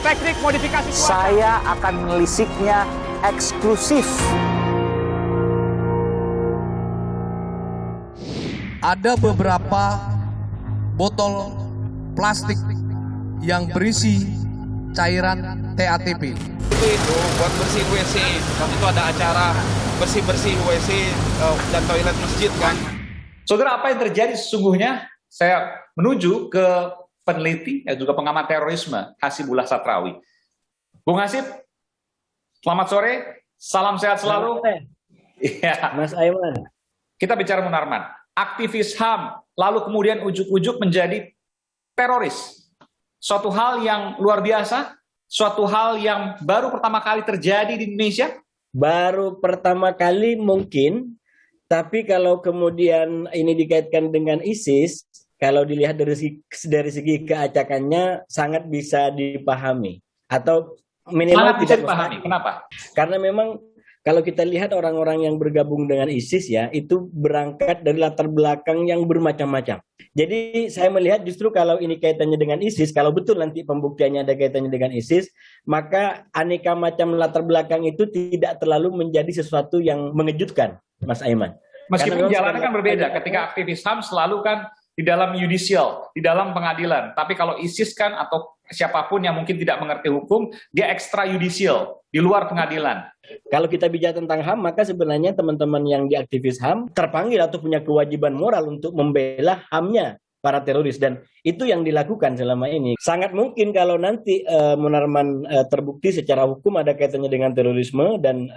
teknik modifikasi cuaca. Saya akan menelisiknya eksklusif. Ada beberapa botol plastik yang berisi cairan TATP. Itu buat bersih WC. Waktu itu ada acara bersih-bersih WC dan toilet masjid kan. Saudara, apa yang terjadi sesungguhnya? Saya menuju ke peneliti dan juga pengamat terorisme Hasibullah Satrawi. Bung Hasib, selamat sore, salam sehat selalu. Iya. Mas Aiman. Kita bicara Munarman, aktivis HAM, lalu kemudian ujuk-ujuk menjadi teroris. Suatu hal yang luar biasa, suatu hal yang baru pertama kali terjadi di Indonesia. Baru pertama kali mungkin, tapi kalau kemudian ini dikaitkan dengan ISIS, kalau dilihat dari segi keacakannya sangat bisa dipahami atau minimal Sangat bisa tidak dipahami. Kenapa? Karena memang kalau kita lihat orang-orang yang bergabung dengan ISIS ya, itu berangkat dari latar belakang yang bermacam-macam. Jadi saya melihat justru kalau ini kaitannya dengan ISIS, kalau betul nanti pembuktiannya ada kaitannya dengan ISIS, maka aneka macam latar belakang itu tidak terlalu menjadi sesuatu yang mengejutkan, Mas Aiman. Meskipun jalannya kan berbeda, ketika aktivis HAM selalu kan di dalam yudisial, di dalam pengadilan. Tapi kalau ISIS kan atau siapapun yang mungkin tidak mengerti hukum, dia ekstra yudisial, di luar pengadilan. Kalau kita bicara tentang HAM, maka sebenarnya teman-teman yang di aktivis HAM terpanggil atau punya kewajiban moral untuk membela HAM-nya para teroris. Dan itu yang dilakukan selama ini. Sangat mungkin kalau nanti Munarman terbukti secara hukum ada kaitannya dengan terorisme dan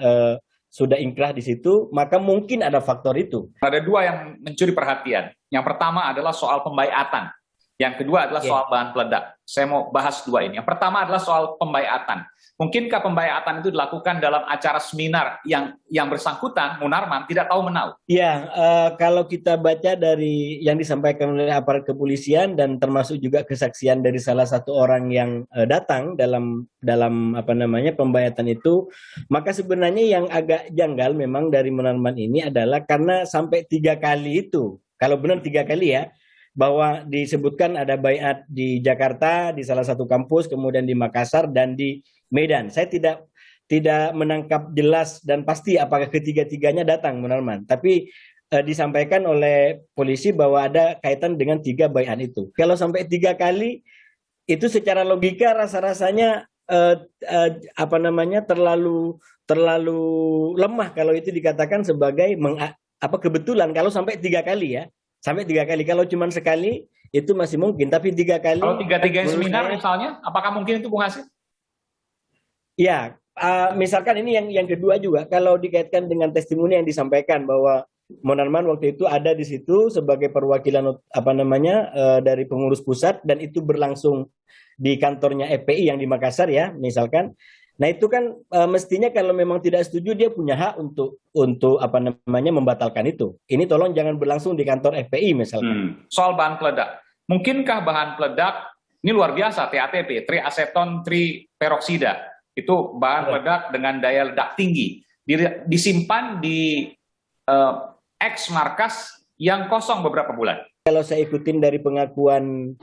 sudah ingkrah di situ, maka mungkin ada faktor itu. Ada dua yang mencuri perhatian. Yang pertama adalah soal pembaiatan. Yang kedua adalah soal bahan peledak. Saya mau bahas dua ini. Yang pertama adalah soal pembaiatan. Mungkinkah pembaiatan itu dilakukan dalam acara seminar yang bersangkutan, Munarman, tidak tahu menau? Ya, kalau kita baca dari yang disampaikan oleh aparat kepolisian dan termasuk juga kesaksian dari salah satu orang yang datang dalam pembayatan itu, maka sebenarnya yang agak janggal memang dari Munarman ini adalah karena sampai 3 kali itu, kalau benar 3 kali ya, bahwa disebutkan ada baiat di Jakarta, di salah satu kampus, kemudian di Makassar dan di Medan. Saya tidak menangkap jelas dan pasti apakah ketiga-tiganya datang Munarman. Tapi disampaikan oleh polisi bahwa ada kaitan dengan 3 baiat itu. Kalau sampai 3 kali itu secara logika rasa-rasanya terlalu lemah kalau itu dikatakan sebagai kebetulan kalau sampai 3 kali ya. Sampai 3 kali. Kalau cuma sekali itu masih mungkin, tapi 3 kali. Kalau 3-3 seminar misalnya, apakah mungkin itu Bung Hasib? Ya, misalkan ini yang kedua juga, kalau dikaitkan dengan testimoni yang disampaikan bahwa Munarman waktu itu ada di situ sebagai perwakilan dari pengurus pusat dan itu berlangsung di kantornya FPI yang di Makassar ya, misalkan. Nah itu kan mestinya kalau memang tidak setuju dia punya hak untuk membatalkan itu. Ini tolong jangan berlangsung di kantor FPI misalkan. Soal bahan peledak, mungkinkah bahan peledak ini luar biasa TATP, triaceton triperoksida. Itu bahan peledak dengan daya ledak tinggi, disimpan di X markas yang kosong beberapa bulan. Kalau saya ikutin dari pengakuan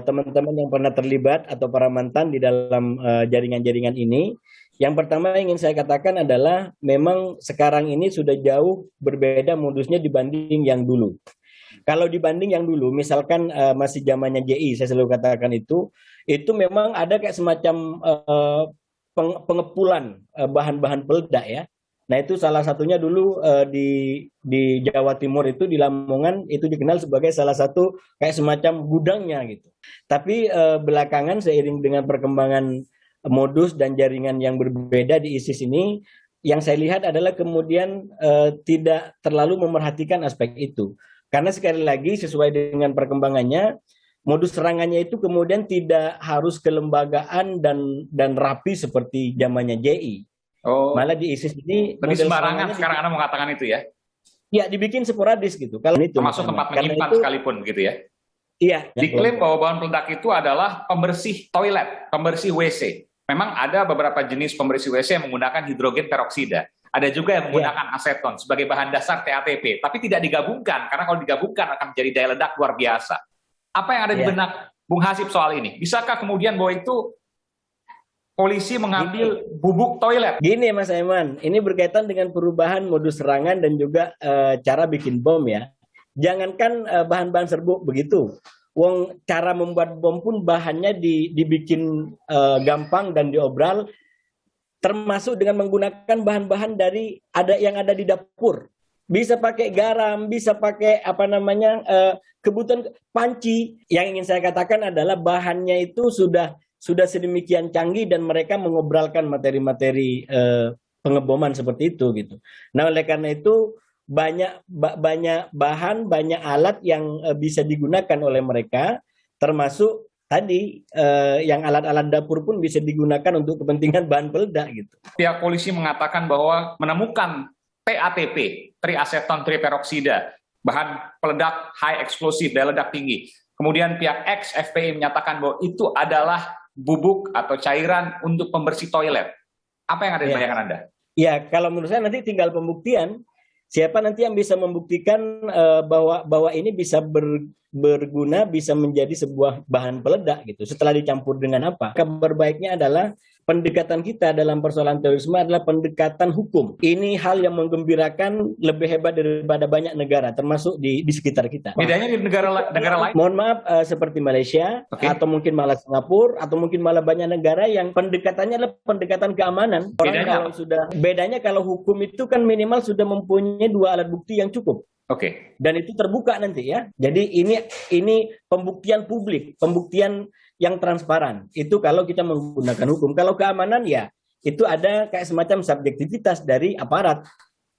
teman-teman yang pernah terlibat atau para mantan di dalam jaringan-jaringan ini, yang pertama ingin saya katakan adalah memang sekarang ini sudah jauh berbeda modusnya dibanding yang dulu. Kalau dibanding yang dulu, misalkan masih zamannya JI, saya selalu katakan itu memang ada kayak semacam pengepulan bahan-bahan peledak ya. Nah itu salah satunya dulu di Jawa Timur itu di Lamongan itu dikenal sebagai salah satu kayak semacam gudangnya gitu. Tapi belakangan seiring dengan perkembangan modus dan jaringan yang berbeda di ISIS ini, yang saya lihat adalah kemudian tidak terlalu memerhatikan aspek itu. Karena sekali lagi sesuai dengan perkembangannya, modus serangannya itu kemudian tidak harus kelembagaan dan rapi seperti zamannya JI. Oh. Malah di ISIS ini lebih sembarangan sekarang Anda mengatakan itu ya? Ya, dibikin sporadis gitu. Kalau itu termasuk tempat menyimpan sekalipun gitu ya? Iya. Diklaim bahwa bahan peledak itu adalah pembersih toilet, pembersih WC. Memang ada beberapa jenis pembersih WC yang menggunakan hidrogen peroksida. Ada juga yang menggunakan aseton sebagai bahan dasar TATP, tapi tidak digabungkan karena kalau digabungkan akan menjadi daya ledak luar biasa. Apa yang ada di benak Bung Hasib soal ini? Bisakah kemudian bahwa itu polisi mengambil bubuk toilet. Gini Mas Aiman, ini berkaitan dengan perubahan modus serangan dan juga cara bikin bom ya. Jangankan bahan-bahan serbuk begitu. Wong cara membuat bom pun bahannya dibikin gampang dan diobral, termasuk dengan menggunakan bahan-bahan dari yang ada di dapur. Bisa pakai garam, bisa pakai kebutuhan panci. Yang ingin saya katakan adalah bahannya itu sudah sedemikian canggih dan mereka mengobralkan materi-materi pengeboman seperti itu gitu. Nah, oleh karena itu banyak bahan, banyak alat yang bisa digunakan oleh mereka, termasuk tadi yang alat-alat dapur pun bisa digunakan untuk kepentingan bahan peledak gitu. Pihak polisi mengatakan bahwa menemukan TATP, triaceton triperoksida, bahan peledak high explosive, daya ledak tinggi. Kemudian pihak X FPI menyatakan bahwa itu adalah bubuk atau cairan untuk pembersih toilet. Apa yang ada di bayangan Anda? Ya, kalau menurut saya nanti tinggal pembuktian. Siapa nanti yang bisa membuktikan bahwa ini bisa berguna, bisa menjadi sebuah bahan peledak gitu. Setelah dicampur dengan apa? Kabar baiknya adalah pendekatan kita dalam persoalan terorisme adalah pendekatan hukum. Ini hal yang menggembirakan, lebih hebat daripada banyak negara, termasuk di sekitar kita. Bedanya di negara lain? Mohon maaf, seperti Malaysia, atau mungkin malah Singapura, atau mungkin malah banyak negara yang pendekatannya adalah pendekatan keamanan. Bedanya kalau hukum itu kan minimal sudah mempunyai 2 alat bukti yang cukup. Oke. Dan itu terbuka nanti ya. Jadi ini pembuktian publik, pembuktian yang transparan. Itu kalau kita menggunakan hukum. Kalau keamanan ya itu ada kayak semacam subjektivitas dari aparat.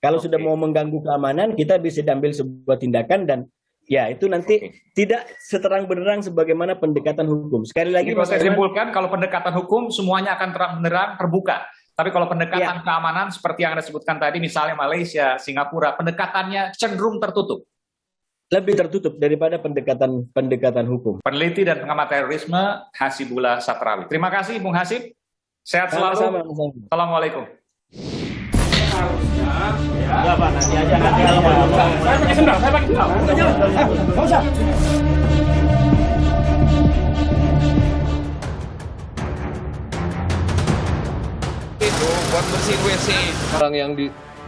Kalau sudah mau mengganggu keamanan, kita bisa diambil sebuah tindakan dan ya itu nanti tidak seterang benderang sebagaimana pendekatan hukum. Sekali lagi saya simpulkan, kalau pendekatan hukum semuanya akan terang benderang terbuka. Tapi kalau pendekatan keamanan seperti yang Anda sebutkan tadi, misalnya Malaysia, Singapura, pendekatannya cenderung tertutup. Lebih tertutup daripada pendekatan hukum. Peneliti dan pengamat terorisme Hasibullah Satrawi. Terima kasih Bung Hasib. Sehat selalu. Assalamualaikum. Itu buat bersihin WC. Barang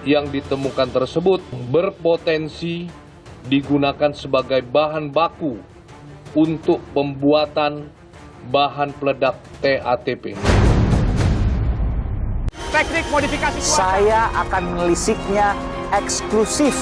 yang ditemukan tersebut berpotensi digunakan sebagai bahan baku untuk pembuatan bahan peledak TATP. Teknik modifikasi cuaca. Saya akan melisiknya eksklusif